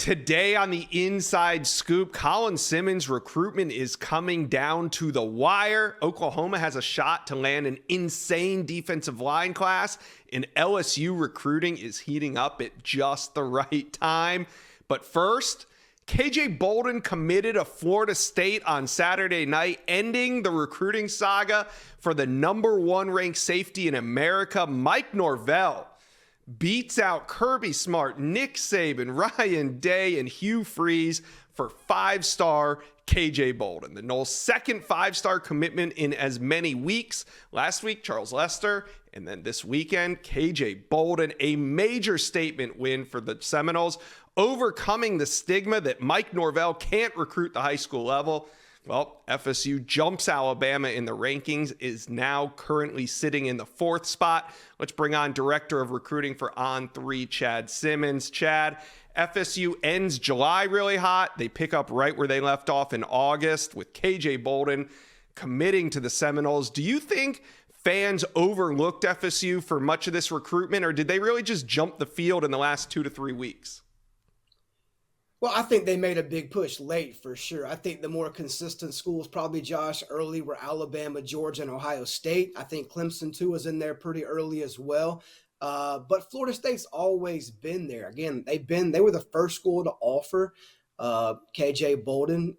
Today on the Inside Scoop, Colin Simmons' recruitment is coming down to the wire. Oklahoma has a shot to land an insane defensive line class, and LSU recruiting is heating up at just the right time. But first, KJ Bolden committed to Florida State on Saturday night, ending the recruiting saga for the #1 ranked safety in America. Mike Norvell beats out Kirby Smart, Nick Saban, Ryan Day, and Hugh Freeze for 5-star KJ Bolden. The Noles' second 5-star commitment in as many weeks. Last week, Charles Lester, and then this weekend, KJ Bolden. A major statement win for the Seminoles, overcoming the stigma that Mike Norvell can't recruit the high school level. Well, FSU jumps Alabama in the rankings, is now currently sitting in the 4th spot. Let's bring on Director of Recruiting for On3, Chad Simmons. Chad, FSU ends July really hot. They pick up right where they left off in August with KJ Bolden committing to the Seminoles. Do you think fans overlooked FSU for much of this recruitment, or did they really just jump the field in the last 2 to 3 weeks? Well, I think they made a big push late for sure. I think the more consistent schools probably, Josh, early were Alabama, Georgia, and Ohio State. I think Clemson, too, was in there pretty early as well. But Florida State's always been there. Again, they were the first school to offer KJ Bolden,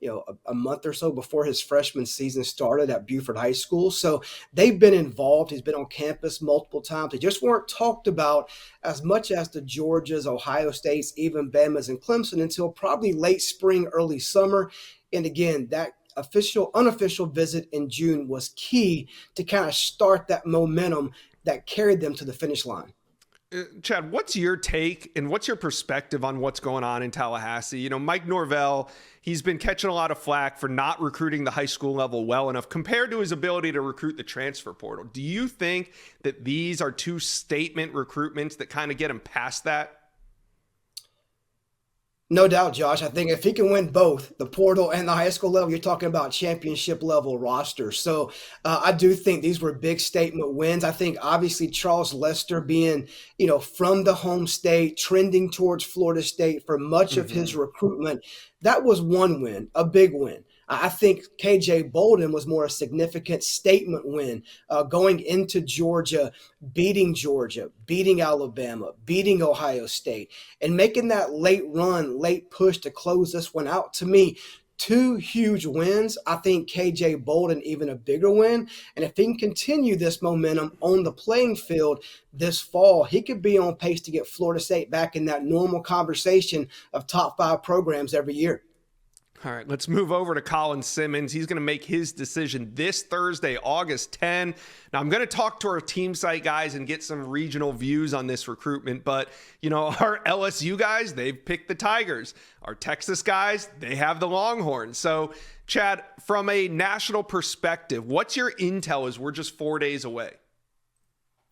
a month or so before his freshman season started at Buford High School. So they've been involved. He's been on campus multiple times. They just weren't talked about as much as the Georgias, Ohio States, even Bama's and Clemson until probably late spring, early summer. And again, that unofficial visit in June was key to kind of start that momentum that carried them to the finish line. Chad, what's your take and what's your perspective on what's going on in Tallahassee? Mike Norvell, he's been catching a lot of flack for not recruiting the high school level well enough compared to his ability to recruit the transfer portal. Do you think that these are two statement recruitments that kind of get him past that? No doubt, Josh. I think if he can win both the portal and the high school level, you're talking about championship level rosters. So I do think these were big statement wins. I think obviously Charles Lester being, from the home state, trending towards Florida State for much of his recruitment, that was one win, a big win. I think KJ Bolden was more a significant statement win, going into Georgia, beating Alabama, beating Ohio State, and making that late push to close this one out. To me, 2 huge wins. I think KJ Bolden even a bigger win. And if he can continue this momentum on the playing field this fall, he could be on pace to get Florida State back in that normal conversation of top 5 programs every year. All right, let's move over to Colin Simmons. He's going to make his decision this Thursday, August 10. Now, I'm going to talk to our team site guys and get some regional views on this recruitment. But, our LSU guys, they've picked the Tigers. Our Texas guys, they have the Longhorns. So, Chad, from a national perspective, what's your intel as we're just 4 days away?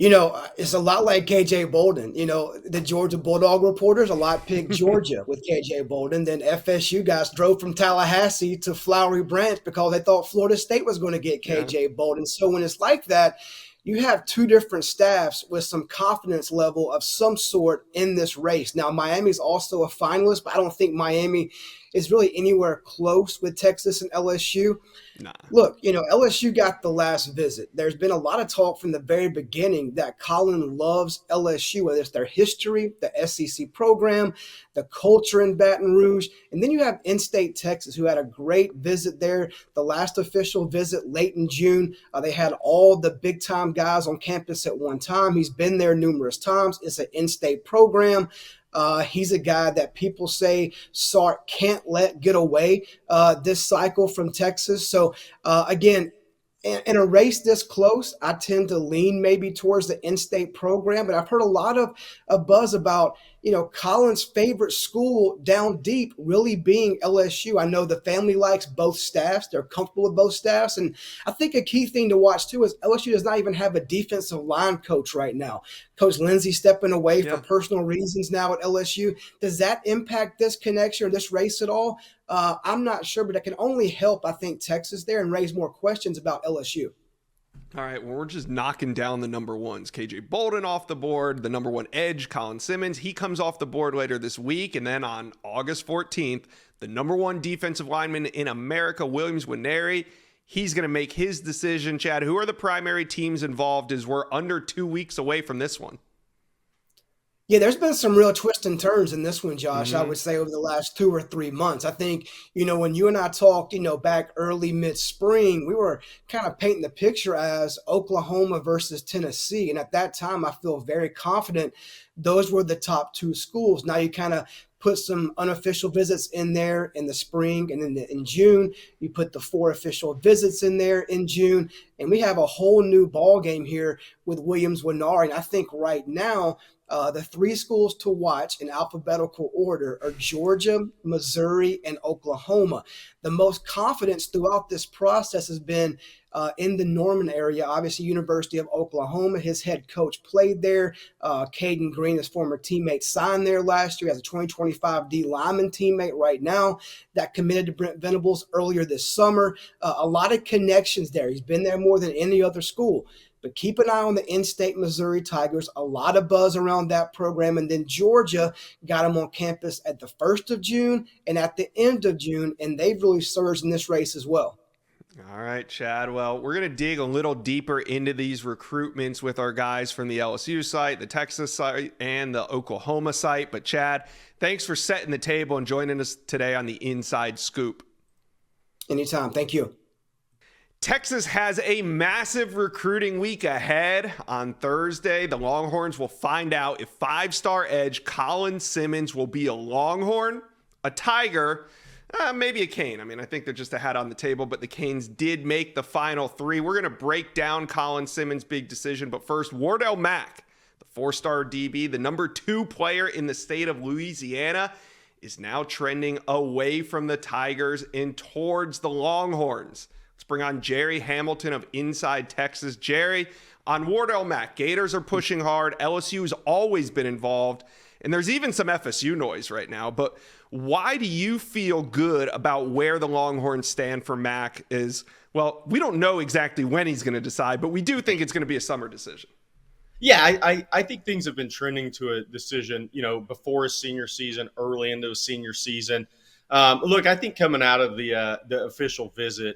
It's a lot like KJ Bolden. The Georgia Bulldog reporters, a lot picked Georgia with KJ Bolden. Then FSU guys drove from Tallahassee to Flowery Branch because they thought Florida State was going to get KJ Bolden. So when it's like that, you have 2 different staffs with some confidence level of some sort in this race. Now, Miami's also a finalist, but I don't think Miami is really anywhere close with Texas and LSU. Nah. Look, LSU got the last visit. There's been a lot of talk from the very beginning that Colin loves LSU, whether it's their history, the SEC program, the culture in Baton Rouge. And then you have in-state Texas, who had a great visit there. The last official visit late in June, they had all the big-time guys on campus at one time. He's been there numerous times. It's an in-state program. He's a guy that people say Sark can't let get away this cycle from Texas. So, again, in a race this close, I tend to lean maybe towards the in-state program. But I've heard a lot of buzz about, Colin's favorite school down deep really being LSU. I know the family likes both staffs. They're comfortable with both staffs. And I think a key thing to watch, too, is LSU does not even have a defensive line coach right now. Coach Lindsey stepping away for personal reasons now at LSU. Does that impact this connection or this race at all? I'm not sure, but it can only help, I think, Texas there and raise more questions about LSU. All right, well, we're just knocking down the number ones. KJ Bolden off the board, the number one edge, Colin Simmons. He comes off the board later this week. And then on August 14th, the number one defensive lineman in America, Nwaneri, he's going to make his decision. Chad, who are the primary teams involved as we're under 2 weeks away from this one? Yeah, there's been some real twists and turns in this one, Josh, I would say over the last 2 or 3 months. I think, when you and I talked, back early mid-spring, we were kind of painting the picture as Oklahoma versus Tennessee. And at that time, I feel very confident those were the top two schools. Now you kind of put some unofficial visits in there in the spring, and then in June, you put the 4 official visits in there in June, and we have a whole new ball game here with Nwaneri. And I think right now, the 3 schools to watch in alphabetical order are Georgia, Missouri, and Oklahoma. The most confidence throughout this process has been in the Norman area. Obviously, University of Oklahoma, his head coach played there. Caden Green, his former teammate, signed there last year as a 2025 D lineman teammate right now that committed to Brent Venables earlier this summer. A lot of connections there. He's been there more than any other school. But keep an eye on the in-state Missouri Tigers. A lot of buzz around that program. And then Georgia got him on campus at the 1st of June and at the end of June, and they've really surged in this race as well. All right, Chad. Well, we're going to dig a little deeper into these recruitments with our guys from the LSU site, the Texas site, and the Oklahoma site. But Chad, thanks for setting the table and joining us today on the Inside Scoop. Anytime. Thank you. Texas has a massive recruiting week ahead. On Thursday, the Longhorns will find out if 5-star edge Colin Simmons will be a Longhorn, a Tiger, maybe a Cane. I mean, I think they're just a hat on the table, but the Canes did make the final 3. We're going to break down Colin Simmons' big decision, but first, Wardell Mack, the 4-star DB, the number 2 player in the state of Louisiana, is now trending away from the Tigers and towards the Longhorns. Let's bring on Gerry Hamilton of Inside Texas. Gerry, on Wardell Mack, Gators are pushing hard. LSU has always been involved, and there's even some FSU noise right now. But why do you feel good about where the Longhorns stand for Mack? Well, we don't know exactly when he's going to decide, but we do think it's going to be a summer decision. Yeah, I think things have been trending to a decision, before his senior season, early into his senior season. Look, I think coming out of the official visit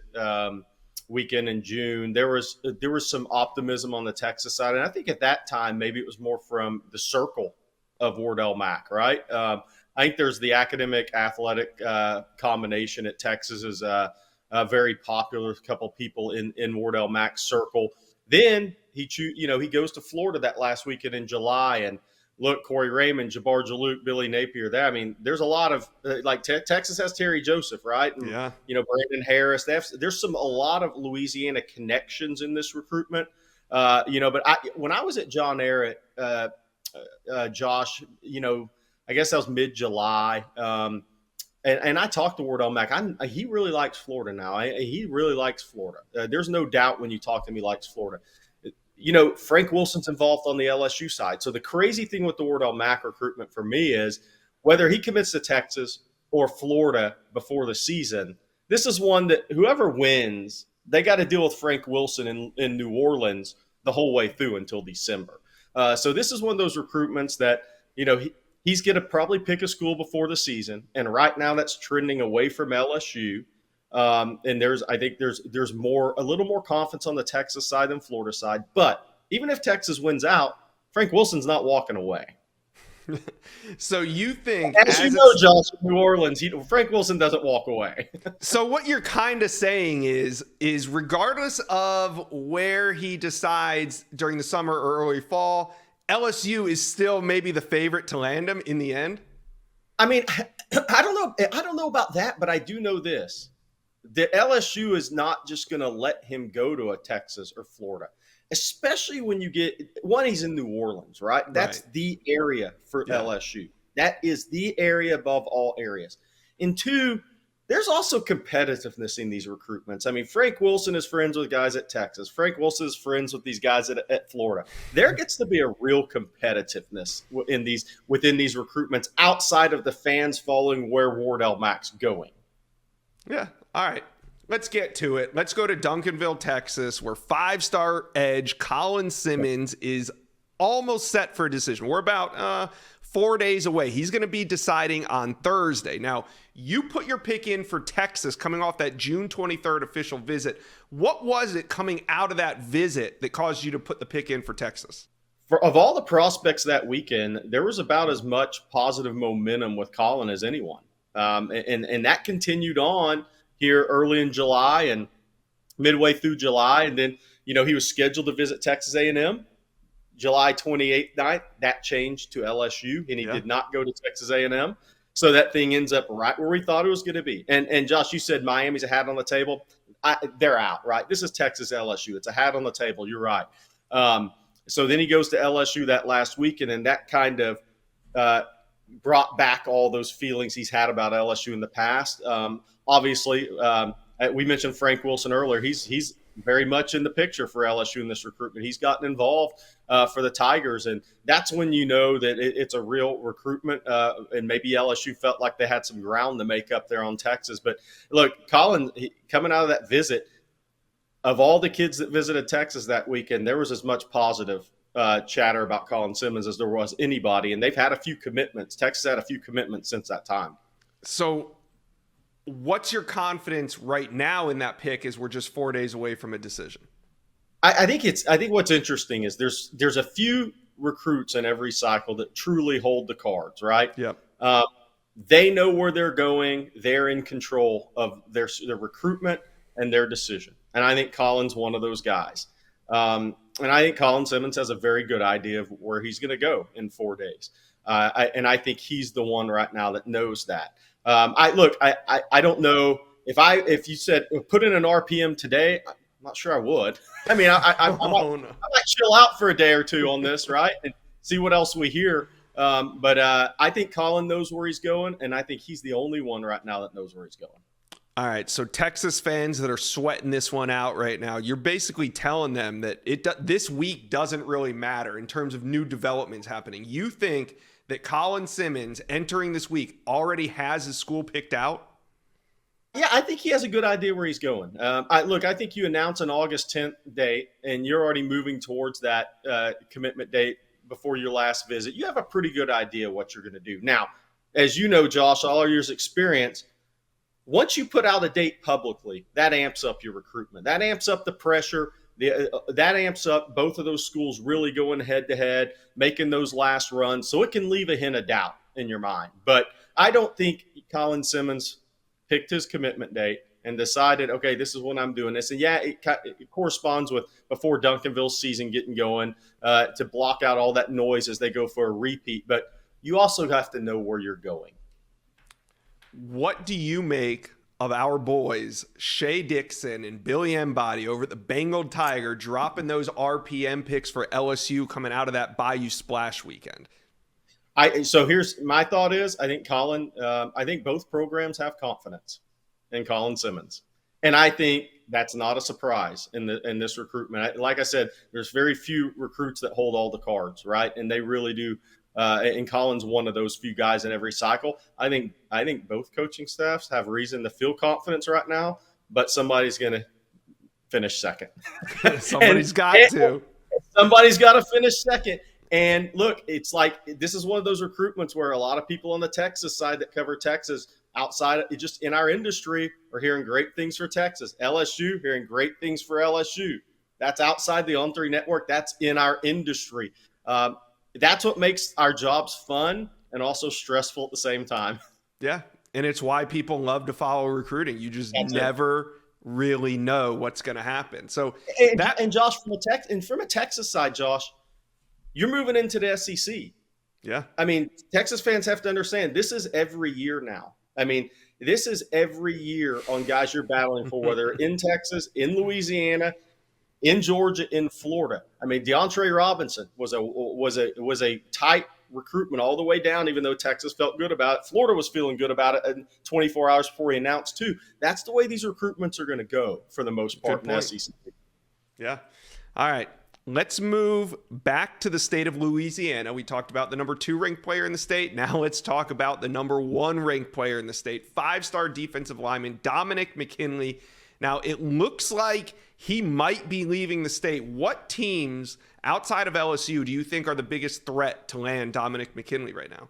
weekend in June, there was some optimism on the Texas side, and I think at that time maybe it was more from the circle of Wardell Mack, right? I think there's the academic athletic combination at Texas is very popular. A couple people in Wardell Mack's circle. Then he goes to Florida that last weekend in July, and look, Corey Raymond, Jabbar Jalouk, Billy Napier. There, I mean, there's a lot of Texas has Terry Joseph, right? And, yeah. Brandon Harris. There's a lot of Louisiana connections in this recruitment. But when I was at John Ehret, Josh, I guess that was mid-July. And I talked to Wardell Mack. He really likes Florida now. He really likes Florida. There's no doubt when you talk to him, he likes Florida. Frank Wilson's involved on the LSU side. So the crazy thing with the Wardell Mack recruitment for me is whether he commits to Texas or Florida before the season, this is one that whoever wins, they got to deal with Frank Wilson in New Orleans the whole way through until December. So this is one of those recruitments that, he's going to probably pick a school before the season. And right now that's trending away from LSU. And I think there's a little more confidence on the Texas side than Florida side. But even if Texas wins out, Frank Wilson's not walking away. So you think, as you know, Josh, New Orleans, Frank Wilson doesn't walk away. So what you're kind of saying is regardless of where he decides during the summer or early fall, LSU is still maybe the favorite to land him in the end? I mean, I don't know about that, but I do know this. The LSU is not just going to let him go to a Texas or Florida, especially when you get – one, he's in New Orleans, right? That's the area for LSU. That is the area above all areas. And two, there's also competitiveness in these recruitments. I mean, Frank Wilson is friends with guys at Texas. Frank Wilson is friends with these guys at Florida. There gets to be a real competitiveness within these recruitments outside of the fans following where Wardell Mack's going. Yeah. All right. Let's get to it. Let's go to Ducanville, Texas, where 5-star edge Colin Simmons is almost set for a decision. We're about 4 days away. He's going to be deciding on Thursday. Now, you put your pick in for Texas coming off that June 23rd official visit. What was it coming out of that visit that caused you to put the pick in for Texas? Of all the prospects that weekend, there was about as much positive momentum with Colin as anyone. And that continued on here early in July and midway through July. And then, he was scheduled to visit Texas A&M July 28th night. That changed to LSU, and he did not go to Texas A&M. So that thing ends up right where we thought it was going to be. And Josh, you said Miami's a hat on the table. They're out, right? This is Texas LSU. It's a hat on the table. You're right. So then he goes to LSU that last week, and then that kind of brought back all those feelings he's had about LSU in the past. Obviously, we mentioned Frank Wilson earlier. He's very much in the picture for LSU in this recruitment. He's gotten involved for the Tigers, and that's when you know that it's a real recruitment, and maybe LSU felt like they had some ground to make up there on Texas. But look, Colin, coming out of that visit, of all the kids that visited Texas that weekend, there was as much positive chatter about Colin Simmons as there was anybody, and they've had a few commitments. Texas had a few commitments since that time. So what's your confidence right now in that pick as we're just 4 days away from a decision? I think what's interesting is there's a few recruits in every cycle that truly hold the cards, right? Yep. They know where they're going. They're in control of their recruitment and their decision. And I think Colin's one of those guys. And I think Colin Simmons has a very good idea of where he's going to go in 4 days. And I think he's the one right now that knows that. I don't know if you said put in an RPM today, I'm not sure I would. I mean, I might chill out for a day or two on this, right? And see what else we hear. But I think Colin knows where he's going, and I think he's the only one right now that knows where he's going. All right, so Texas fans that are sweating this one out right now, you're basically telling them that this week doesn't really matter in terms of new developments happening. You think that Colin Simmons entering this week already has his school picked out? Yeah, I think he has a good idea where he's going. I think you announce an August 10th date, and you're already moving towards that commitment date before your last visit. You have a pretty good idea what you're going to do. Now, as you know, Josh, all our years' experience, once you put out a date publicly, that amps up your recruitment. That amps up the pressure. That amps up both of those schools really going head-to-head, making those last runs. So it can leave a hint of doubt in your mind. But I don't think Colin Simmons picked his commitment date and decided, okay, this is when I'm doing this. And, yeah, it corresponds with before Ducanville's season getting going to block out all that noise as they go for a repeat. But you also have to know where you're going. What do you make of our boys, Shea Dixon and Billy Embody over at the Bengal Tiger, dropping those RPM picks for LSU coming out of that Bayou Splash weekend? So here's my thought is, I think both programs have confidence in Colin Simmons. And I think that's not a surprise in this recruitment. Like I said, there's very few recruits that hold all the cards, right? And they really do. And Colin's one of those few guys in every cycle. I think both coaching staffs have reason to feel confidence right now, but somebody's going to finish second. Somebody's got to finish second. And look, it's like this is one of those recruitments where a lot of people on the Texas side that cover Texas outside of just in our industry are hearing great things for Texas. LSU hearing great things for LSU. That's outside the On3 network. That's in our industry. That's what makes our jobs fun and also stressful at the same time. Yeah, and it's why people love to follow recruiting. You just never really know what's going to happen. So and Josh, from a Texas side, Josh, you're moving into the SEC. Yeah. I mean, Texas fans have to understand this is every year now. I mean, this is every year on guys you're battling for, whether in Texas, in Louisiana, in Georgia, in Florida. I mean, DeAndre Robinson was a tight recruitment all the way down, even though Texas felt good about it. Florida was feeling good about it in 24 hours before he announced too. That's the way these recruitments are going to go for the most part in the SEC. Yeah. All right. Let's move back to the state of Louisiana. We talked about the number 2 ranked player in the state. Now let's talk about the number 1 ranked player in the state, 5-star defensive lineman Dominick McKinley. Now, it looks like he might be leaving the state. What teams outside of LSU do you think are the biggest threat to land Dominick McKinley right now?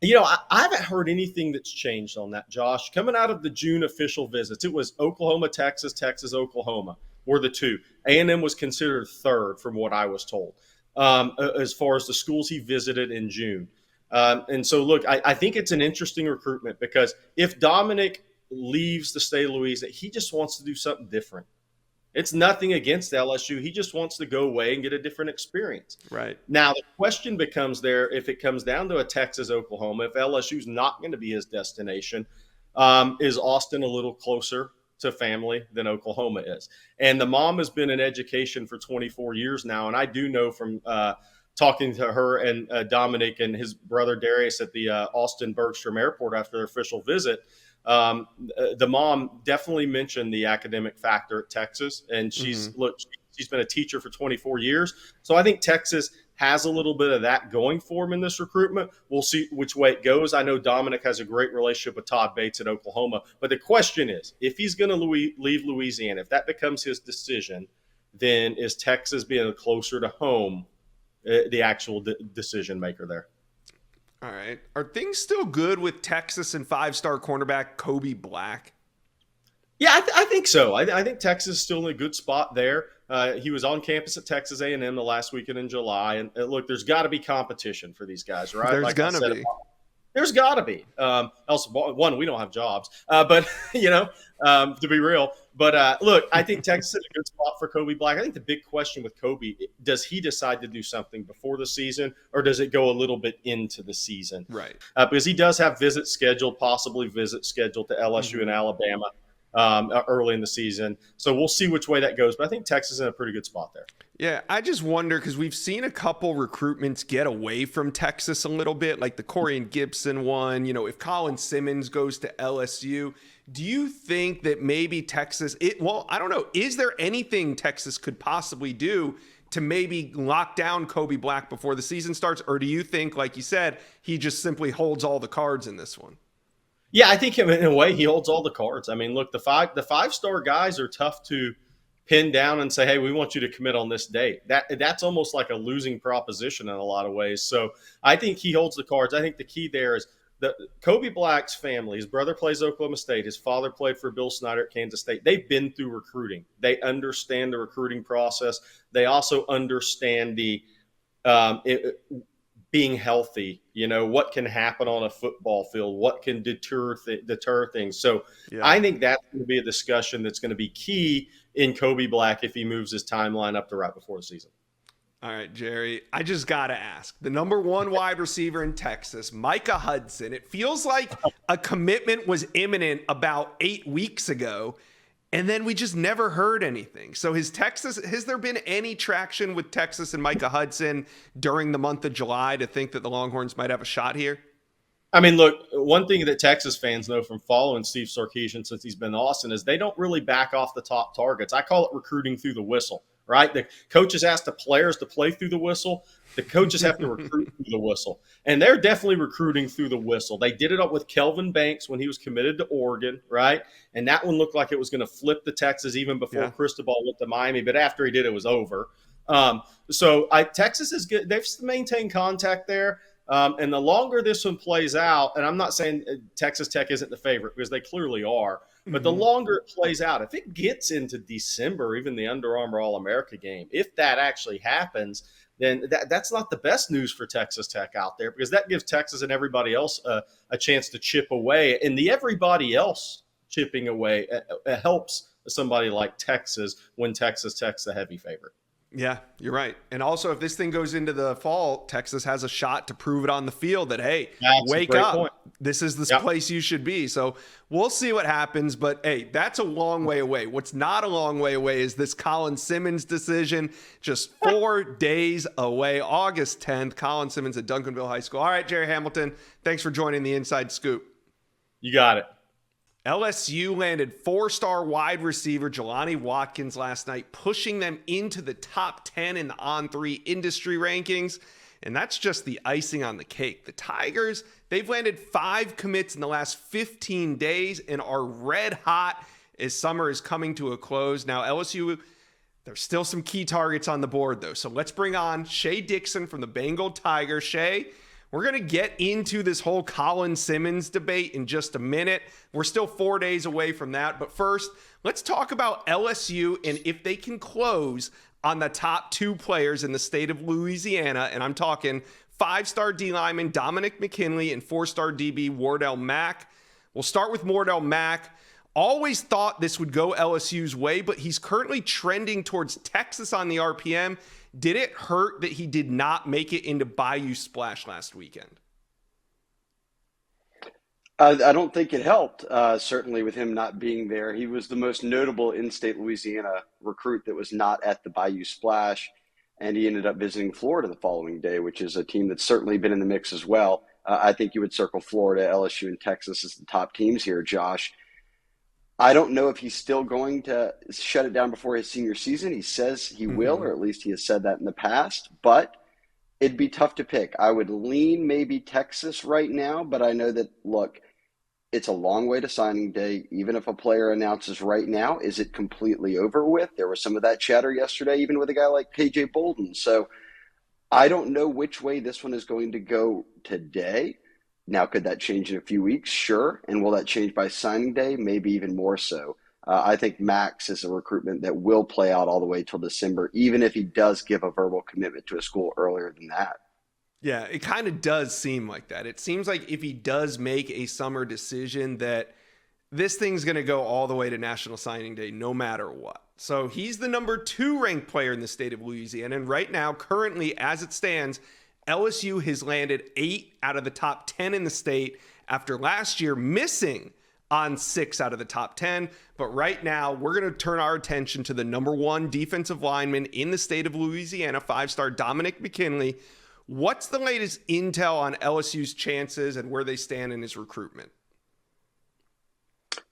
I haven't heard anything that's changed on that, Josh. Coming out of the June official visits, it was Oklahoma, Texas, Texas, Oklahoma were the two. A&M was considered third from what I was told as far as the schools he visited in June. And so, look, I think it's an interesting recruitment because if Dominick leaves the state of Louisiana, he just wants to do something different. It's nothing against LSU. He just wants to go away and get a different experience. Right. Now, the question becomes there, if it comes down to a Texas, Oklahoma, if LSU's not going to be his destination, is Austin a little closer to family than Oklahoma is? And the mom has been in education for 24 years now. And I do know from talking to her and Dominick and his brother Darius at the Austin Bergstrom Airport after their official visit, the mom definitely mentioned the academic factor at Texas, and she's been a teacher for 24 years. So I think Texas has a little bit of that going for him in this recruitment. We'll see which way it goes. I know Dominick has a great relationship with Todd Bates at Oklahoma, but the question is, if he's going to leave Louisiana, if that becomes his decision, then is Texas being closer to home the actual decision maker there? All right. Are things still good with Texas and five-star cornerback Kobe Black? Yeah, I think so. I think Texas is still in a good spot there. He was on campus at Texas A&M the last weekend in July. And look, there's got to be competition for these guys, right? There's going to be. There's got to be. Else, one, we don't have jobs. But, to be real. But, look, I think Texas is a good spot for Kobe Black. I think the big question with Kobe, does he decide to do something before the season, or does it go a little bit into the season? Right. Because he does have possibly visits scheduled to LSU and Alabama early in the season. So we'll see which way that goes. But I think Texas is in a pretty good spot there. Yeah, I just wonder because we've seen a couple recruitments get away from Texas a little bit, like the Corian Gibson one. If Colin Simmons goes to LSU, do you think that maybe Texas I don't know. Is there anything Texas could possibly do to maybe lock down Kobe Black before the season starts? Or do you think, like you said, he just simply holds all the cards in this one? Yeah, I think in a way he holds all the cards. I mean, look, the five-star guys are tough to pin down and say, hey, we want you to commit on this date. That's almost like a losing proposition in a lot of ways. So I think he holds the cards. I think the key there is Kobe Black's family. His brother plays Oklahoma State. His father played for Bill Snyder at Kansas State. They've been through recruiting. They understand the recruiting process. They also understand the being healthy, what can happen on a football field, what can deter things. So yeah. I think that's going to be a discussion that's going to be key in Kobe Black if he moves his timeline up to right before the season. All right, Gerry, I just got to ask. The number one wide receiver in Texas, Micah Hudson, it feels like a commitment was imminent about 8 weeks ago, and then we just never heard anything. So has there been any traction with Texas and Micah Hudson during the month of July to think that the Longhorns might have a shot here? I mean, look, one thing that Texas fans know from following Steve Sarkisian since he's been in Austin is they don't really back off the top targets. I call it recruiting through the whistle, right? The coaches ask the players to play through the whistle. The coaches have to recruit through the whistle. And they're definitely recruiting through the whistle. They did it up with Kelvin Banks when he was committed to Oregon, right? And that one looked like it was going to flip to Texas even before Cristobal went to Miami. But after he did, it was over. Texas is good. They've maintained contact there. And the longer this one plays out, and I'm not saying Texas Tech isn't the favorite because they clearly are, but the longer it plays out, if it gets into December, even the Under Armour All-America game, if that actually happens, then that's not the best news for Texas Tech out there because that gives Texas and everybody else a chance to chip away. And the everybody else chipping away helps somebody like Texas when Texas Tech's the heavy favorite. Yeah, you're right. And also, if this thing goes into the fall, Texas has a shot to prove it on the field that, hey, wake up. Point. This is the place you should be. So we'll see what happens. But, hey, that's a long way away. What's not a long way away is this Colin Simmons decision. Just 4 days away, August 10th. Colin Simmons at Ducanville High School. All right, Gerry Hamilton, thanks for joining the Inside Scoop. You got it. LSU landed 4-star wide receiver Jelani Watkins last night, pushing them into the top 10 in the On3 industry rankings. And that's just the icing on the cake. The Tigers, they've landed 5 commits in the last 15 days and are red hot. as summer is coming to a close. Now, LSU, there's still some key targets on the board, though. So let's bring on Shea Dixon from the Bengal Tiger. Shea, we're going to get into this whole Colin Simmons debate in just a minute. We're still 4 days away from that. But first, let's talk about LSU and if they can close on the top 2 players in the state of Louisiana. And I'm talking 5-star D lineman Dominick McKinley and 4-star DB Wardell Mack. We'll start with Wardell Mack. Always thought this would go LSU's way, but he's currently trending towards Texas on the RPM. Did it hurt that he did not make it into Bayou Splash last weekend? I don't think it helped, certainly with him not being there. He was the most notable in-state Louisiana recruit that was not at the Bayou Splash, and he ended up visiting Florida the following day, which is a team that's certainly been in the mix as well. I think you would circle Florida, LSU, and Texas as the top teams here, Josh. I don't know if he's still going to shut it down before his senior season. He says he will, or at least he has said that in the past, but it'd be tough to pick. I would lean maybe Texas right now, but I know that, look, it's a long way to signing day. Even if a player announces right now, is it completely over with? There was some of that chatter yesterday, even with a guy like KJ Bolden. So I don't know which way this one is going to go today. Now, could that change in a few weeks? Sure. And will that change by signing day? Maybe even more so. I think Max is a recruitment that will play out all the way till December, even if he does give a verbal commitment to a school earlier than that. Yeah, it kind of does seem like that. It seems like if he does make a summer decision that this thing's going to go all the way to National Signing Day no matter what. So he's the number 2 ranked player in the state of Louisiana. And right now, currently, as it stands, LSU has landed 8 out of the top 10 in the state after last year missing on 6 out of the top 10. But right now, we're going to turn our attention to the number 1 defensive lineman in the state of Louisiana, 5-star Dominick McKinley. What's the latest intel on LSU's chances and where they stand in his recruitment?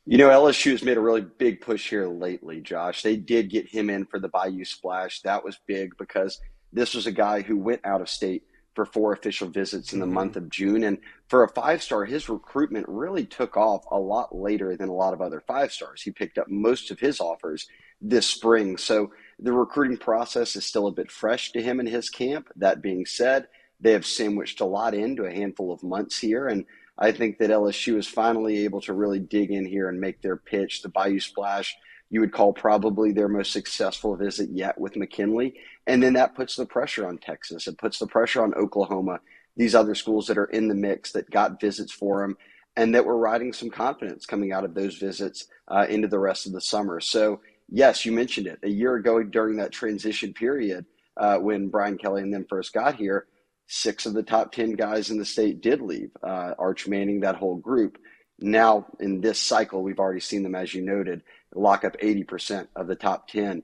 You know, LSU has made a really big push here lately, Josh. They did get him in for the Bayou Splash. That was big because this was a guy who went out of state for 4 official visits in the month of June. And for a 5-star, his recruitment really took off a lot later than a lot of other 5-stars. He picked up most of his offers this spring. So the recruiting process is still a bit fresh to him and his camp. That being said, they have sandwiched a lot into a handful of months here. And I think that LSU is finally able to really dig in here and make their pitch. The Bayou Splash, you would call probably their most successful visit yet with McKinley. And then that puts the pressure on Texas. It puts the pressure on Oklahoma, these other schools that are in the mix that got visits for him and that were riding some confidence coming out of those visits into the rest of the summer. So, yes, you mentioned it. A year ago during that transition period when Brian Kelly and them first got here, 6 of the top 10 guys in the state did leave, Arch Manning, that whole group. Now, in this cycle, we've already seen them, as you noted, lock up 80% of the top 10.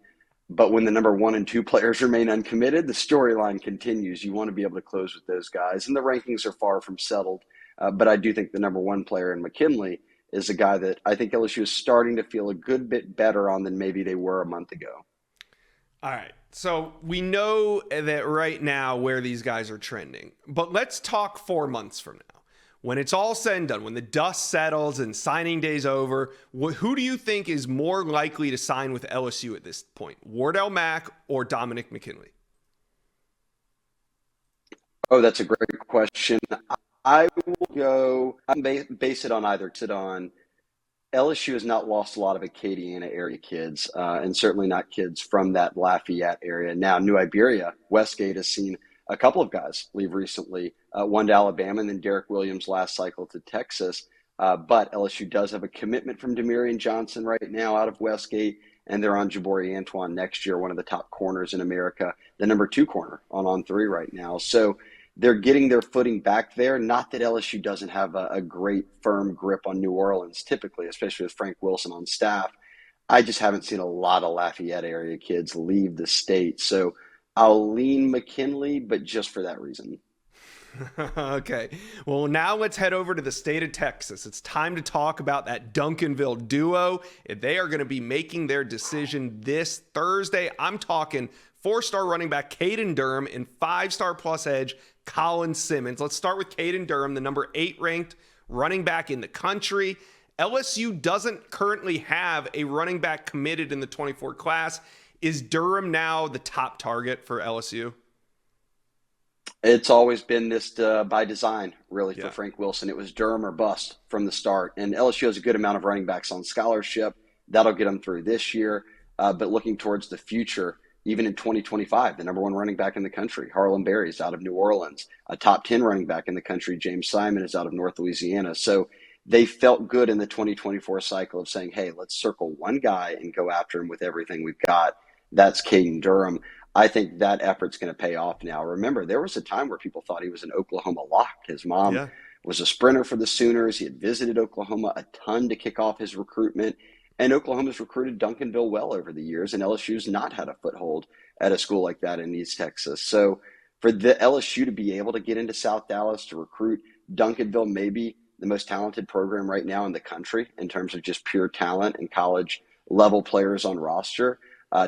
But when the number 1 and 2 players remain uncommitted, the storyline continues. You want to be able to close with those guys. And the rankings are far from settled. But I do think the number 1 player in McKinley is a guy that I think LSU is starting to feel a good bit better on than maybe they were a month ago. All right. So we know that right now where these guys are trending. But let's talk 4 months from now. When it's all said and done, when the dust settles and signing day's over, who do you think is more likely to sign with LSU at this point? Wardell Mack or Dominick McKinley? Oh, that's a great question. I will go, base it on either. LSU has not lost a lot of Acadiana area kids, and certainly not kids from that Lafayette area. Now, New Iberia, Westgate has seen a couple of guys leave recently, one to Alabama and then Derek Williams last cycle to Texas. But LSU does have a commitment from Demarion Johnson right now out of Westgate, and they're on Jabori Antoine next year, one of the top corners in America, the number 2 corner on 3 right now. So they're getting their footing back there. Not that LSU doesn't have a great firm grip on New Orleans typically, especially with Frank Wilson on staff. I just haven't seen a lot of Lafayette area kids leave the state. So I'll lean McKinley, but just for that reason. Okay. Well, now let's head over to the state of Texas. It's time to talk about that Ducanville Duo. They are going to be making their decision this Thursday. I'm talking 4-star running back Caden Durham and 5-star plus edge Colin Simmons. Let's start with Caden Durham, the number 8 ranked running back in the country. LSU doesn't currently have a running back committed in the 24 class. Is Durham now the top target for LSU? It's always been this by design, really, for Frank Wilson. It was Durham or bust from the start. And LSU has a good amount of running backs on scholarship. That'll get them through this year. But looking towards the future, even in 2025, the number one running back in the country, Harlan Berry, is out of New Orleans. A top 10 running back in the country, James Simon, is out of North Louisiana. So they felt good in the 2024 cycle of saying, hey, let's circle one guy and go after him with everything we've got. That's Caden Durham. I think that effort's going to pay off now. Remember, there was a time where people thought he was an Oklahoma lock. His mom was a sprinter for the Sooners. He had visited Oklahoma a ton to kick off his recruitment. And Oklahoma's recruited Ducanville well over the years, and LSU's not had a foothold at a school like that in East Texas. So for the LSU to be able to get into South Dallas to recruit Ducanville, maybe the most talented program right now in the country in terms of just pure talent and college level players on roster,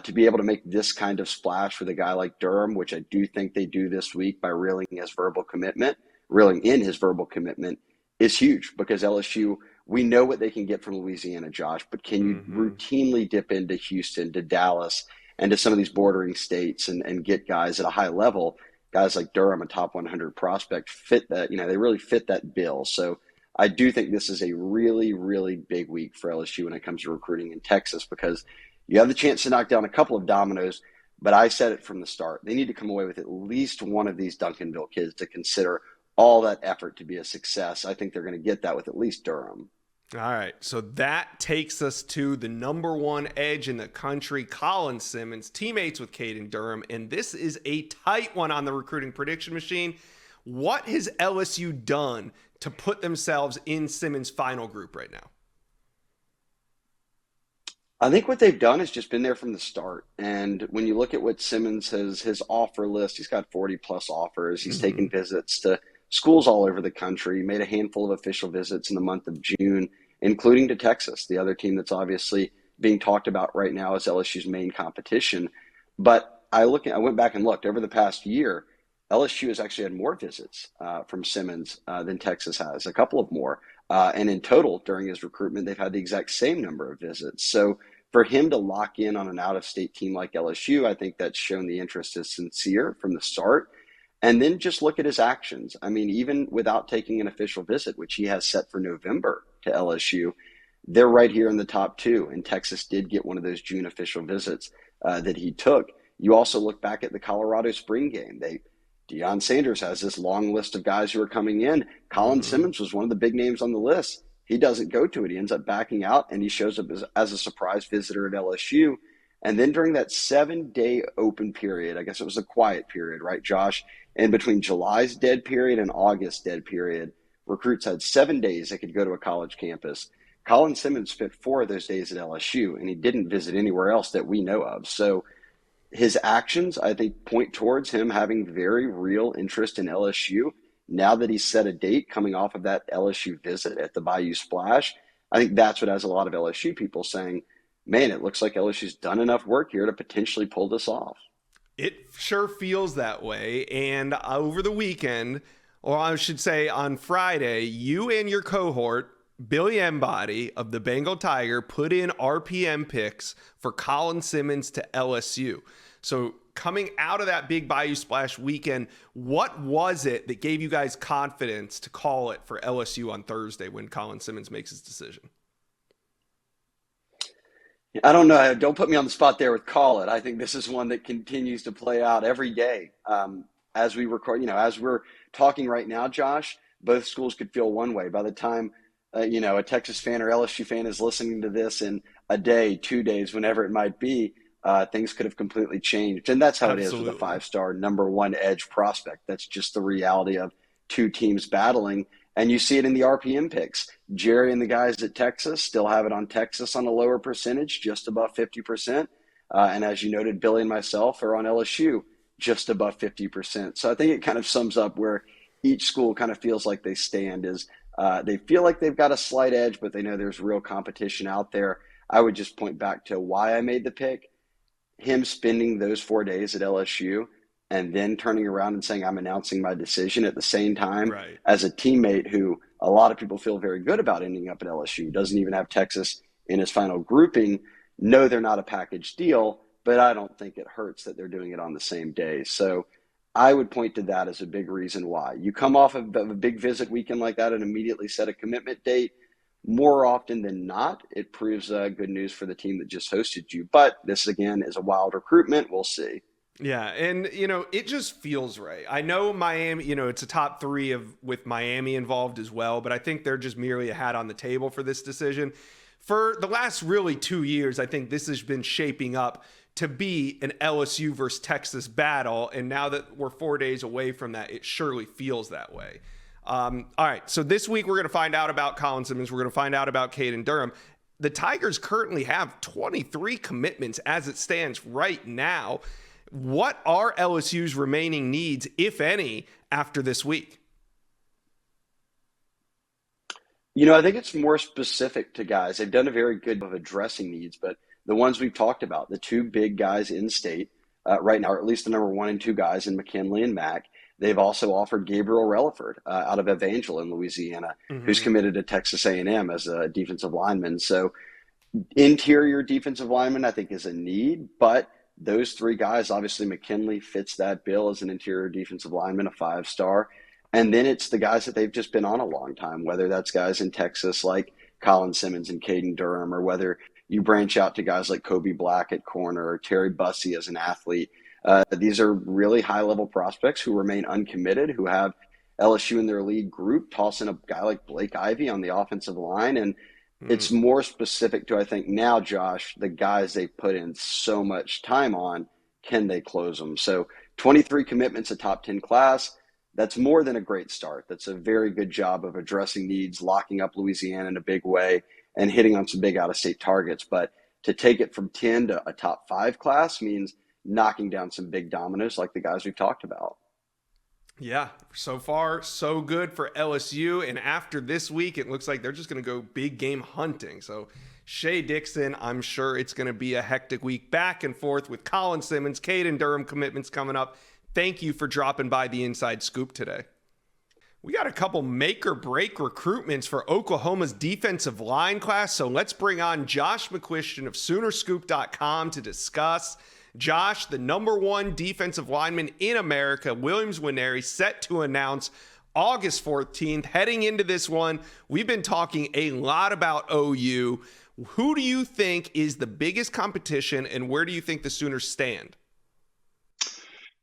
to be able to make this kind of splash with a guy like Durham, which I do think they do this week by reeling in his verbal commitment, is huge, because LSU, we know what they can get from Louisiana, Josh, but can you routinely dip into Houston, to Dallas, and to some of these bordering states and get guys at a high level? Guys like Durham, a top 100 prospect, fit that, they really fit that bill. So I do think this is a really, really big week for LSU when it comes to recruiting in Texas, because you have the chance to knock down a couple of dominoes, but I said it from the start. They need to come away with at least one of these Ducanville kids to consider all that effort to be a success. I think they're going to get that with at least Durham. All right, so that takes us to the number one edge in the country, Colin Simmons, teammates with Caden Durham, and this is a tight one on the recruiting prediction machine. What has LSU done to put themselves in Simmons' final group right now? I think what they've done is just been there from the start. And when you look at what Simmons has, his offer list, he's got 40 plus offers. He's taken visits to schools all over the country. He made a handful of official visits in the month of June, including to Texas, the other team that's obviously being talked about right now as LSU's main competition. But I went back and looked over the past year. LSU has actually had more visits from Simmons than Texas has, a couple of more. And in total, during his recruitment, they've had the exact same number of visits. So for him to lock in on an out-of-state team like LSU, I think that's shown the interest is sincere from the start. And then just look at his actions. I mean, even without taking an official visit, which he has set for November to LSU, they're right here in the top two. And Texas did get one of those June official visits that he took. You also look back at the Colorado spring game. Deion Sanders has this long list of guys who are coming in. Colin Simmons was one of the big names on the list. He doesn't go to it. He ends up backing out, and he shows up as a surprise visitor at LSU. And then during that 7-day open period, I guess it was a quiet period, right, Josh? In between July's dead period and August dead period, recruits had 7 days they could go to a college campus. Colin Simmons spent 4 of those days at LSU, and he didn't visit anywhere else that we know of. So his actions, I think, point towards him having very real interest in LSU. Now that he's set a date coming off of that LSU visit at the Bayou Splash, I think that's what has a lot of LSU people saying, man, it looks like LSU's done enough work here to potentially pull this off. It sure feels that way. And over the weekend, or I should say on Friday, you and your cohort, Billy Embody of the Bengal Tiger, put in RPM picks for Colin Simmons to LSU. So coming out of that big Bayou Splash weekend, what was it that gave you guys confidence to call it for LSU on Thursday when Colin Simmons makes his decision? I don't know. Don't put me on the spot there with call it. I think this is one that continues to play out every day. As we record, as we're talking right now, Josh, both schools could feel one way. By the time, a Texas fan or LSU fan is listening to this in a day, 2 days, whenever it might be, things could have completely changed. And that's how it is with a 5-star number one edge prospect. That's just the reality of two teams battling. And you see it in the RPM picks. Gerry and the guys at Texas still have it on Texas on a lower percentage, just above 50%. And as you noted, Billy and myself are on LSU, just above 50%. So I think it kind of sums up where each school kind of feels like they stand is they feel like they've got a slight edge, but they know there's real competition out there. I would just point back to why I made the pick. Him spending those 4 days at LSU and then turning around and saying, I'm announcing my decision at the same time Right. as a teammate who a lot of people feel very good about ending up at LSU, doesn't even have Texas in his final grouping. No, they're not a package deal, but I don't think it hurts that they're doing it on the same day. So I would point to that as a big reason why. You come off of a big visit weekend like that and immediately set a commitment date. More often than not, it proves good news for the team that just hosted you. But this, again, is a wild recruitment. We'll see. Yeah, and it just feels right. I know Miami, it's a top 3 with Miami involved as well, but I think they're just merely a hat on the table for this decision. For the last really 2 years, I think this has been shaping up to be an LSU versus Texas battle, and now that we're 4 days away from that, it surely feels that way. All right, so this week we're going to find out about Colin Simmons. We're going to find out about Caden Durham. The Tigers currently have 23 commitments as it stands right now. What are LSU's remaining needs, if any, after this week? I think it's more specific to guys. They've done a very good job of addressing needs, but the ones we've talked about, the 2 big guys in state right now, or at least the number 1 and 2 guys in McKinley and Mack. They've also offered Gabriel Relaford out of Evangel in Louisiana, who's committed to Texas A&M as a defensive lineman. So interior defensive lineman, I think, is a need, but those 3 guys, obviously McKinley fits that bill as an interior defensive lineman, a 5-star. And then it's the guys that they've just been on a long time, whether that's guys in Texas like Colin Simmons and Caden Durham, or whether you branch out to guys like Kobe Black at corner or Terry Bussey as an athlete. These are really high-level prospects who remain uncommitted, who have LSU in their lead group, tossing a guy like Blake Ivy on the offensive line. And it's more specific to, I think now, Josh, the guys they put in so much time on, can they close them? So 23 commitments, a top 10 class. That's more than a great start. That's a very good job of addressing needs, locking up Louisiana in a big way, and hitting on some big out-of-state targets. But to take it from 10 to a top 5 class means knocking down some big dominoes like the guys we've talked about. Yeah, so far, so good for LSU. And after this week, it looks like they're just going to go big game hunting. So Shea Dixon, I'm sure it's going to be a hectic week back and forth with Colin Simmons, Caden Durham commitments coming up. Thank you for dropping by the Inside Scoop today. We got a couple make or break recruitments for Oklahoma's defensive line class. So let's bring on Josh McCuistion of Soonerscoop.com to discuss. Josh, the number 1 defensive lineman in America, Nwaneri, set to announce August 14th. Heading into this one, we've been talking a lot about OU. Who do you think is the biggest competition, and where do you think the Sooners stand?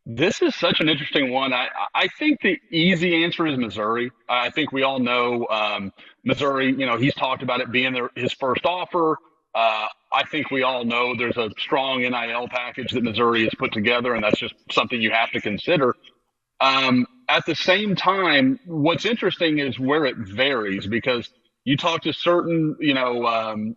This is such an interesting one. I think the easy answer is Missouri. I think we all know Missouri, he's talked about it being his first offer. I think we all know there's a strong NIL package that Missouri has put together, and that's just something you have to consider. At the same time, what's interesting is where it varies, because you talk to certain,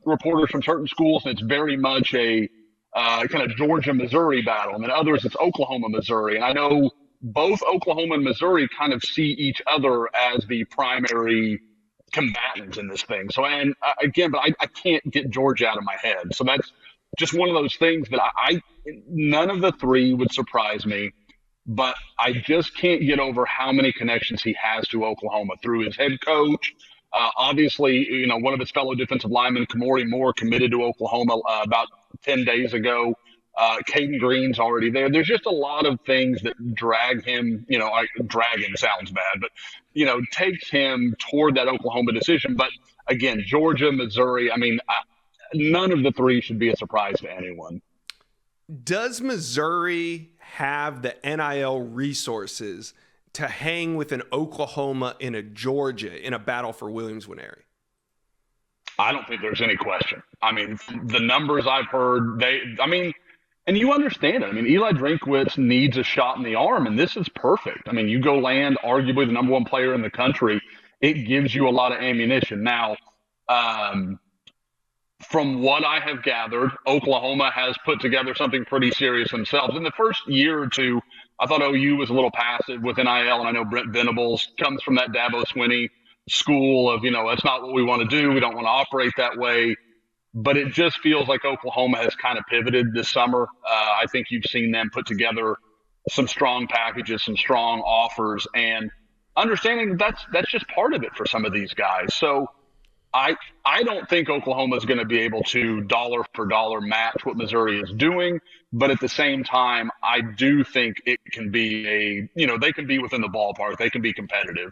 reporters from certain schools, and it's very much a kind of Georgia-Missouri battle. And then others, it's Oklahoma-Missouri. And I know both Oklahoma and Missouri kind of see each other as the primary combatants in this thing. So, and again, but I can't get Georgia out of my head. So that's just one of those things that none of the 3 would surprise me, but I just can't get over how many connections he has to Oklahoma through his head coach. Obviously, one of his fellow defensive linemen, Kamori Moore, committed to Oklahoma about 10 days ago. Caden Green's already there. There's just a lot of things that drag him, drag him sounds bad, but, takes him toward that Oklahoma decision. But again, Georgia, Missouri, none of the 3 should be a surprise to anyone. Does Missouri have the NIL resources to hang with an Oklahoma and a Georgia in a battle for Nwaneri? I don't think there's any question. The numbers I've heard, and you understand it. Eli Drinkwitz needs a shot in the arm, and this is perfect. You go land arguably the number 1 player in the country. It gives you a lot of ammunition. Now, from what I have gathered, Oklahoma has put together something pretty serious themselves. In the first year or 2, I thought OU was a little passive with NIL, and I know Brent Venables comes from that Dabo Swinney school of, that's not what we want to do. We don't want to operate that way. But it just feels like Oklahoma has kind of pivoted this summer. I think you've seen them put together some strong packages, some strong offers, and understanding that's just part of it for some of these guys. So I don't think Oklahoma is going to be able to dollar for dollar match what Missouri is doing, but at the same time, I do think it can be they can be within the ballpark. They can be competitive.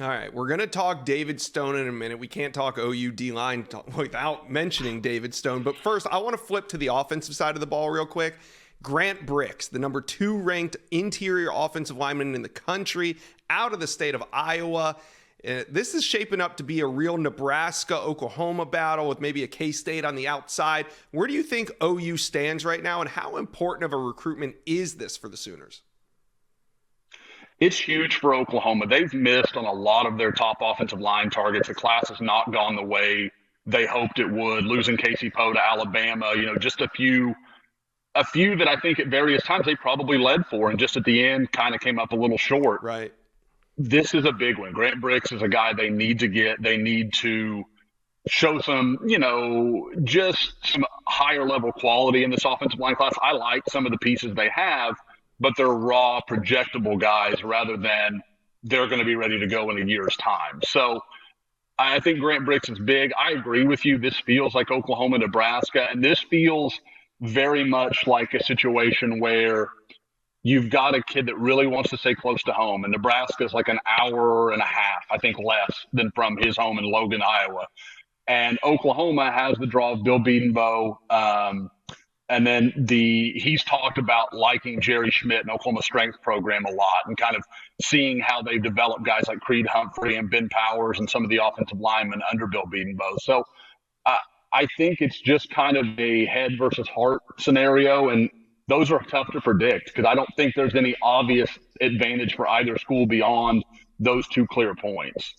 All right, we're going to talk David Stone in a minute. We can't talk OU D-line without mentioning David Stone. But first, I want to flip to the offensive side of the ball real quick. Grant Brix, the number 2 ranked interior offensive lineman in the country, out of the state of Iowa. This is shaping up to be a real Nebraska-Oklahoma battle with maybe a K-State on the outside. Where do you think OU stands right now, and how important of a recruitment is this for the Sooners? It's huge for Oklahoma. They've missed on a lot of their top offensive line targets. The class has not gone the way they hoped it would, losing Casey Poe to Alabama, just a few that I think at various times they probably led for, and just at the end kind of came up a little short. Right. This is a big one. Grant Brix is a guy they need to get. They need to show some, just some higher level quality in this offensive line class. I like some of the pieces they have, but they're raw, projectable guys rather than they're going to be ready to go in a year's time. So I think Grant Brix is big. I agree with you. This feels like Oklahoma, Nebraska, and this feels very much like a situation where you've got a kid that really wants to stay close to home, and Nebraska is like an hour and a half, I think, less than from his home in Logan, Iowa. And Oklahoma has the draw of Bill Bedenbaugh, and then he's talked about liking Gerry Schmidt and Oklahoma strength program a lot, and kind of seeing how they've developed guys like Creed Humphrey and Ben Powers and some of the offensive linemen under Bill Bedenbaugh. So I think it's just kind of a head versus heart scenario, and those are tough to predict because I don't think there's any obvious advantage for either school beyond those 2 clear points.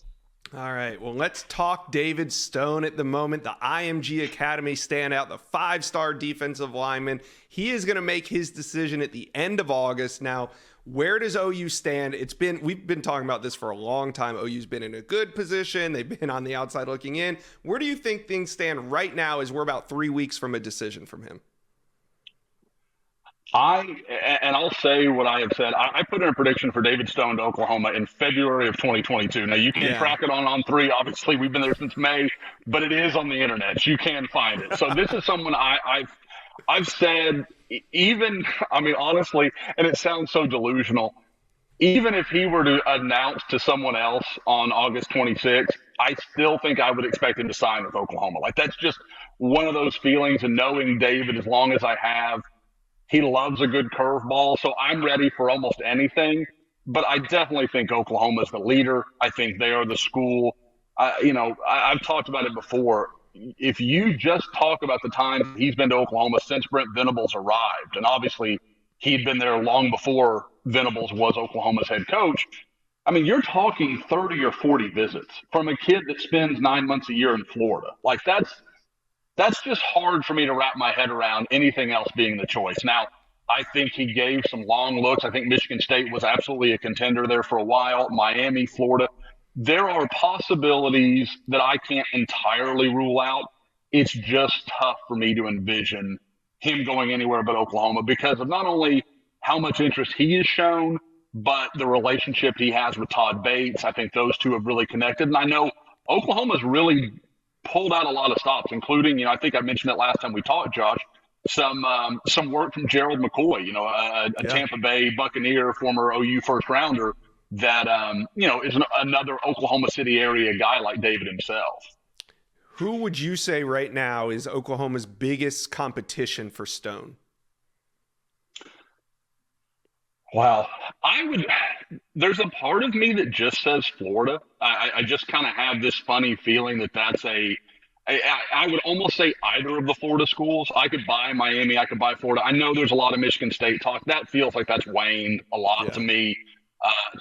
All right, well, let's talk David Stone at the moment, the IMG Academy standout, the 5-star defensive lineman. He is going to make his decision at the end of August. Now, where does OU stand? We've been talking about this for a long time. OU's been in a good position. They've been on the outside looking in. Where do you think things stand right now as we're about 3 weeks from a decision from him? I'll say what I have said. I put in a prediction for David Stone to Oklahoma in February of 2022. Now, you can track it on 3. Obviously, we've been there since May, but it is on the internet. You can find it. So this is someone I've said, honestly, and it sounds so delusional, even if he were to announce to someone else on August 26th, I still think I would expect him to sign with Oklahoma. Like, that's just one of those feelings, and knowing David as long as I have, he loves a good curveball, so I'm ready for almost anything. But I definitely think Oklahoma is the leader. I think they are the school. I've talked about it before. If you just talk about the time he's been to Oklahoma since Brent Venables arrived, and obviously he'd been there long before Venables was Oklahoma's head coach, you're talking 30 or 40 visits from a kid that spends 9 months a year in Florida. Like, that's just hard for me to wrap my head around anything else being the choice. Now, I think he gave some long looks. I think Michigan State was absolutely a contender there for a while. Miami, Florida. There are possibilities that I can't entirely rule out. It's just tough for me to envision him going anywhere but Oklahoma because of not only how much interest he has shown, but the relationship he has with Todd Bates. I think those two have really connected. And I know Oklahoma's really pulled out a lot of stops, including, I think I mentioned it last time we talked, Josh, some work from Gerald McCoy, a Tampa Bay Buccaneer, former OU first rounder that, is another Oklahoma City area guy like David himself. Who would you say right now is Oklahoma's biggest competition for Stone? Wow. There's a part of me that just says Florida. I just kind of have this funny feeling that's I would almost say either of the Florida schools. I could buy Miami. I could buy Florida. I know there's a lot of Michigan State talk. That feels like that's waned a lot to me.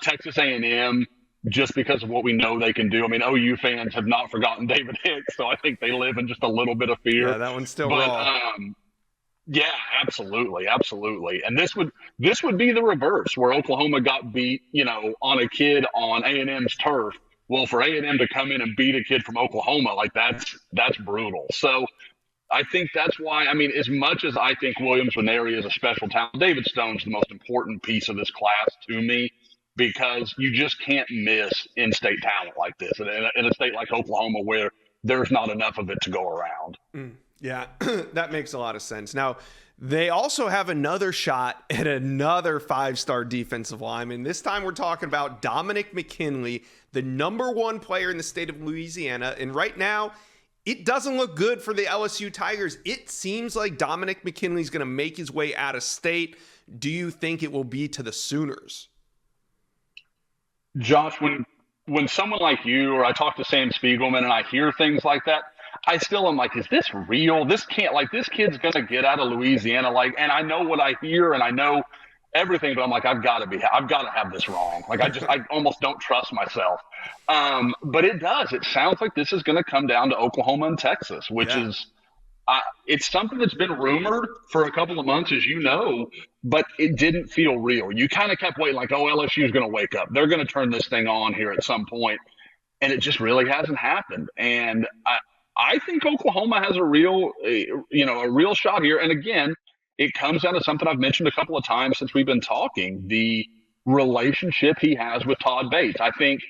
Texas A&M, just because of what we know they can do. OU fans have not forgotten David Hicks, so I think they live in just a little bit of fear. Yeah, that one's still raw. Yeah, absolutely. And this would be the reverse, where Oklahoma got beat, on a kid on A&M's turf. Well, for A&M to come in and beat a kid from Oklahoma, like that's brutal. So I think that's why, I mean, as much as I think Nwaneri is a special talent, David Stone's the most important piece of this class to me, because you just can't miss in-state talent like this in a state like Oklahoma where there's not enough of it to go around. Yeah, that makes a lot of sense. Now, they also have another shot at another 5-star defensive lineman. This time we're talking about Dominick McKinley, the #1 player in the state of Louisiana. And right now, it doesn't look good for the LSU Tigers. It seems like Dominick McKinley's going to make his way out of state. Do you think it will be to the Sooners? Josh, when someone like you, or I talk to Sam Spiegelman and I hear things like that, I still am like, is this real? This kid's going to get out of Louisiana. And I know what I hear and I know everything, but I'm like, I've got to have this wrong. I almost don't trust myself. But it does. It sounds like this is going to come down to Oklahoma and Texas, which is, it's something that's been rumored for a couple of months, as you know, but it didn't feel real. You kind of kept waiting like, oh, LSU is going to wake up. They're going to turn this thing on here at some point. And it just really hasn't happened. And I think Oklahoma has a real shot here. And again, it comes down to something I've mentioned a couple of times since we've been talking, the relationship he has with Todd Bates. I think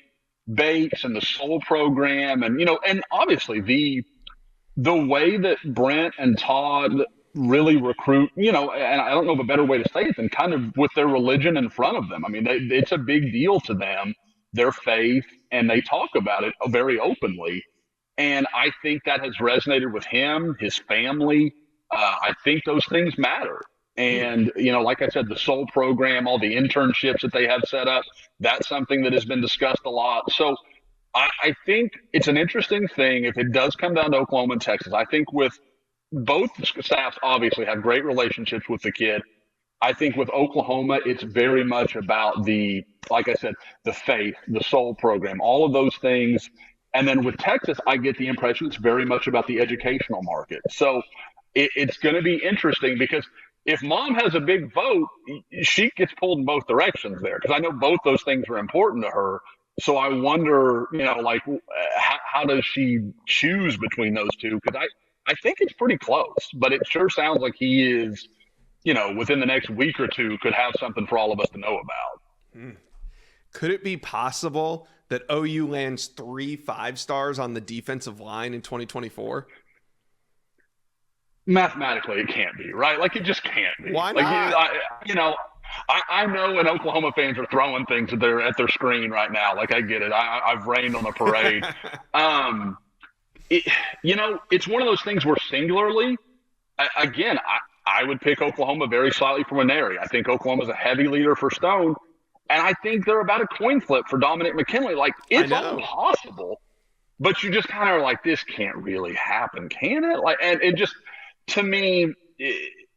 Bates and the Soul program and obviously the way that Brent and Todd really recruit, and I don't know of a better way to say it than kind of with their religion in front of them. I mean, it's a big deal to them, their faith, and they talk about it very openly. And I think that has resonated with him, his family. I think those things matter. And, like I said, the Soul program, all the internships that they have set up, that's something that has been discussed a lot. So I think it's an interesting thing if it does come down to Oklahoma and Texas. I think with both staffs obviously have great relationships with the kid. I think with Oklahoma, it's very much about like I said, the faith, the Soul program, all of those things. And then with Texas, I get the impression it's very much about the educational market. So it's going to be interesting because if mom has a big vote, she gets pulled in both directions there, because I know both those things are important to her. So I wonder, how does she choose between those two? Because I think it's pretty close, but it sure sounds like he is, within the next week or two could have something for all of us to know about. Could it be possible that OU lands 3 5-stars on the defensive line in 2024? Mathematically, it can't be, right? It just can't be. Why not? I know when Oklahoma fans are throwing things at their screen right now. I get it. I've rained on a parade. It's one of those things where singularly, again, I would pick Oklahoma very slightly for Nwaneri. I think Oklahoma's a heavy leader for Stone. And I think they're about a coin flip for Dominick McKinley. It's all possible, but you just kind of are like, this can't really happen, can it? And it just, to me,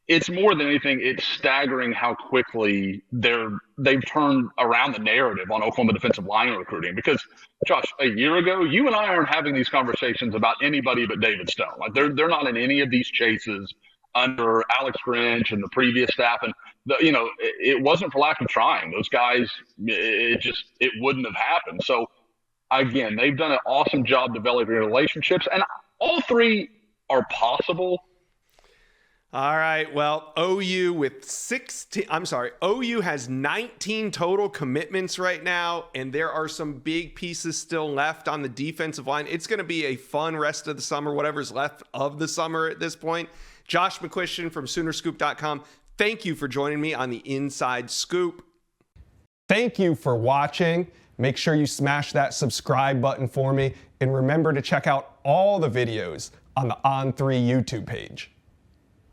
it's more than anything, it's staggering how quickly they've turned around the narrative on Oklahoma defensive line recruiting. Because, Josh, a year ago, you and I aren't having these conversations about anybody but David Stone. They're not in any of these chases under Alex Grinch and the previous staff. And, it wasn't for lack of trying. Those guys, it wouldn't have happened. So, again, they've done an awesome job developing relationships. And all 3 are possible. All right. Well, OU has 19 total commitments right now, and there are some big pieces still left on the defensive line. It's going to be a fun rest of the summer, whatever's left of the summer at this point. Josh McCuistion from Soonerscoop.com. Thank you for joining me on the Inside Scoop. Thank you for watching. Make sure you smash that subscribe button for me, and remember to check out all the videos on the On3 YouTube page.